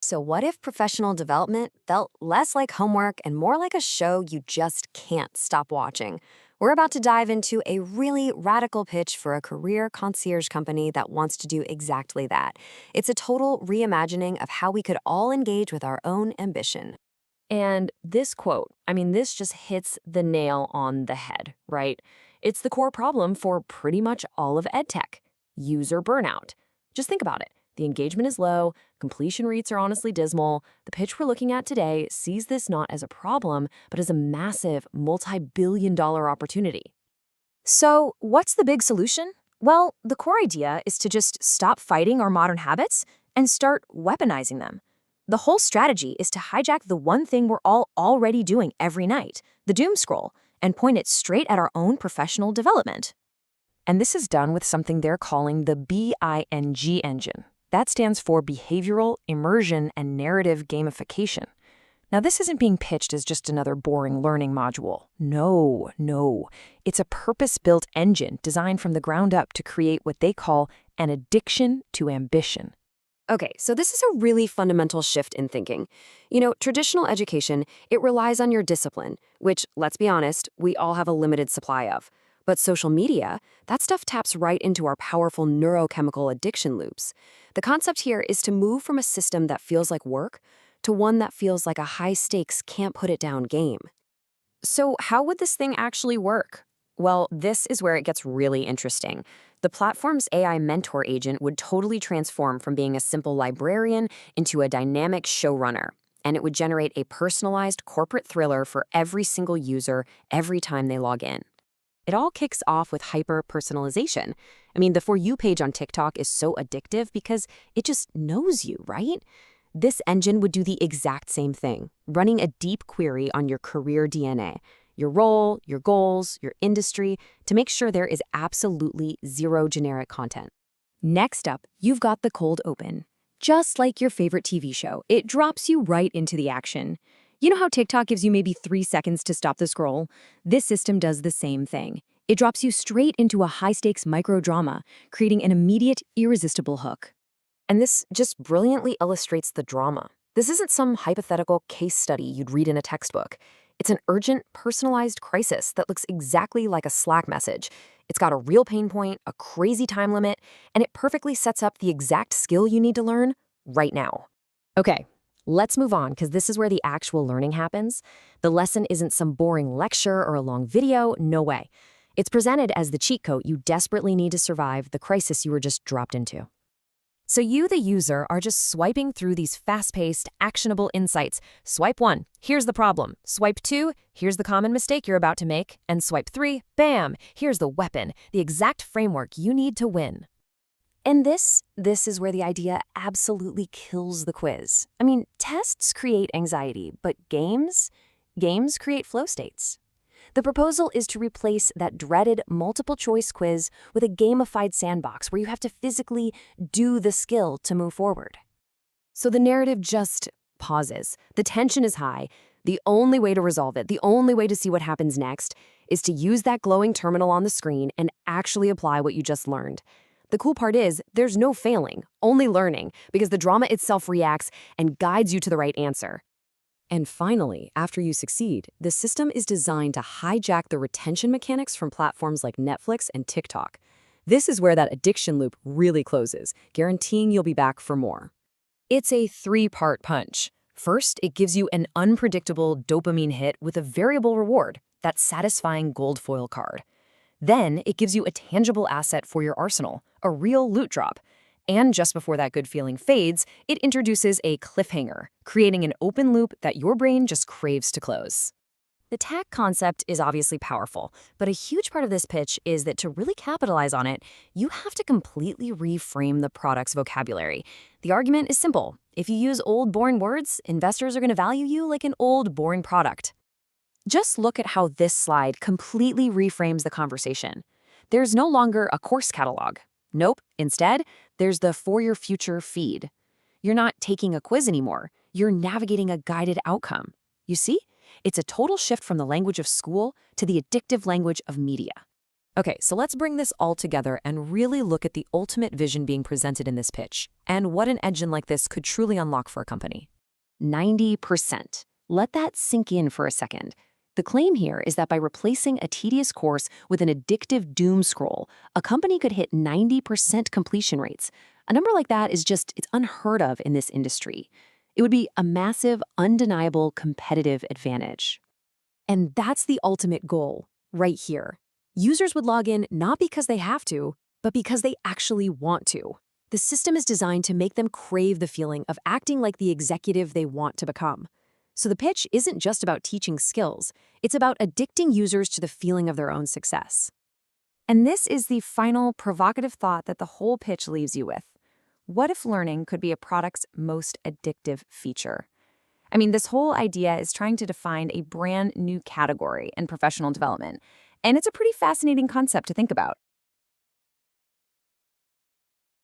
So, what if professional development felt less like homework and more like a show you just can't stop watching? We're about to dive into a really radical pitch for a career concierge company that wants to do exactly that. It's a total reimagining of how we could all engage with our own ambition. And this quote, this just hits the nail on the head, right? It's the core problem for pretty much all of edtech: user burnout. Just think about it. The engagement is low, completion rates are honestly dismal. The pitch we're looking at today sees this not as a problem, but as a massive, multi-billion-dollar opportunity. So, what's the big solution? Well, the core idea is to just stop fighting our modern habits and start weaponizing them. The whole strategy is to hijack the one thing we're all already doing every night, the doom scroll, and point it straight at our own professional development. And this is done with something they're calling the Bing engine. That stands for Behavioral Immersion and Narrative Gamification. Now, this isn't being pitched as just another boring learning module. No. It's a purpose-built engine designed from the ground up to create what they call an addiction to ambition. Okay, so this is a really fundamental shift in thinking. Traditional education, it relies on your discipline, which, let's be honest, we all have a limited supply of. But social media, that stuff taps right into our powerful neurochemical addiction loops. The concept here is to move from a system that feels like work to one that feels like a high-stakes, can't-put-it-down game. So how would this thing actually work? Well, this is where it gets really interesting. The platform's AI mentor agent would totally transform from being a simple librarian into a dynamic showrunner, and it would generate a personalized corporate thriller for every single user every time they log in. It all kicks off with hyper-personalization. The For You page on TikTok is so addictive because it just knows you, right? This engine would do the exact same thing, running a deep query on your career DNA, your role, your goals, your industry, to make sure there is absolutely zero generic content. Next up, you've got the cold open. Just like your favorite TV show, it drops you right into the action. You know how TikTok gives you maybe 3 seconds to stop the scroll? This system does the same thing. It drops you straight into a high-stakes microdrama, creating an immediate, irresistible hook. And this just brilliantly illustrates the drama. This isn't some hypothetical case study you'd read in a textbook. It's an urgent, personalized crisis that looks exactly like a Slack message. It's got a real pain point, a crazy time limit, and it perfectly sets up the exact skill you need to learn right now. Okay, let's move on, because this is where the actual learning happens. The lesson isn't some boring lecture or a long video, no way. It's presented as the cheat code you desperately need to survive the crisis you were just dropped into. So you, the user, are just swiping through these fast-paced, actionable insights. Swipe 1, here's the problem. Swipe 2, here's the common mistake you're about to make. And swipe 3, bam, here's the weapon, the exact framework you need to win. And this is where the idea absolutely kills the quiz. Tests create anxiety, but games create flow states. The proposal is to replace that dreaded multiple-choice quiz with a gamified sandbox where you have to physically do the skill to move forward. So the narrative just pauses. The tension is high. The only way to resolve it, the only way to see what happens next, is to use that glowing terminal on the screen and actually apply what you just learned. The cool part is there's no failing, only learning, because the drama itself reacts and guides you to the right answer. And finally, after you succeed, the system is designed to hijack the retention mechanics from platforms like Netflix and TikTok. This is where that addiction loop really closes, guaranteeing you'll be back for more. It's a 3-part punch. First, it gives you an unpredictable dopamine hit with a variable reward, that satisfying gold foil card. Then, it gives you a tangible asset for your arsenal, a real loot drop. And just before that good feeling fades, it introduces a cliffhanger, creating an open loop that your brain just craves to close. The tag concept is obviously powerful, but a huge part of this pitch is that to really capitalize on it, you have to completely reframe the product's vocabulary. The argument is simple. If you use old, boring words, investors are going to value you like an old, boring product. Just look at how this slide completely reframes the conversation. There's no longer a course catalog. Nope. Instead, there's the For Your Future feed. You're not taking a quiz anymore. You're navigating a guided outcome. You see? It's a total shift from the language of school to the addictive language of media. Okay, so let's bring this all together and really look at the ultimate vision being presented in this pitch and what an engine like this could truly unlock for a company. 90%. Let that sink in for a second. The claim here is that by replacing a tedious course with an addictive doom scroll, a company could hit 90% completion rates. A number like that it's unheard of in this industry. It would be a massive, undeniable competitive advantage. And that's the ultimate goal, right here. Users would log in not because they have to, but because they actually want to. The system is designed to make them crave the feeling of acting like the executive they want to become. So the pitch isn't just about teaching skills, it's about addicting users to the feeling of their own success. And this is the final provocative thought that the whole pitch leaves you with. What if learning could be a product's most addictive feature? I mean, this whole idea is trying to define a brand new category in professional development, and it's a pretty fascinating concept to think about.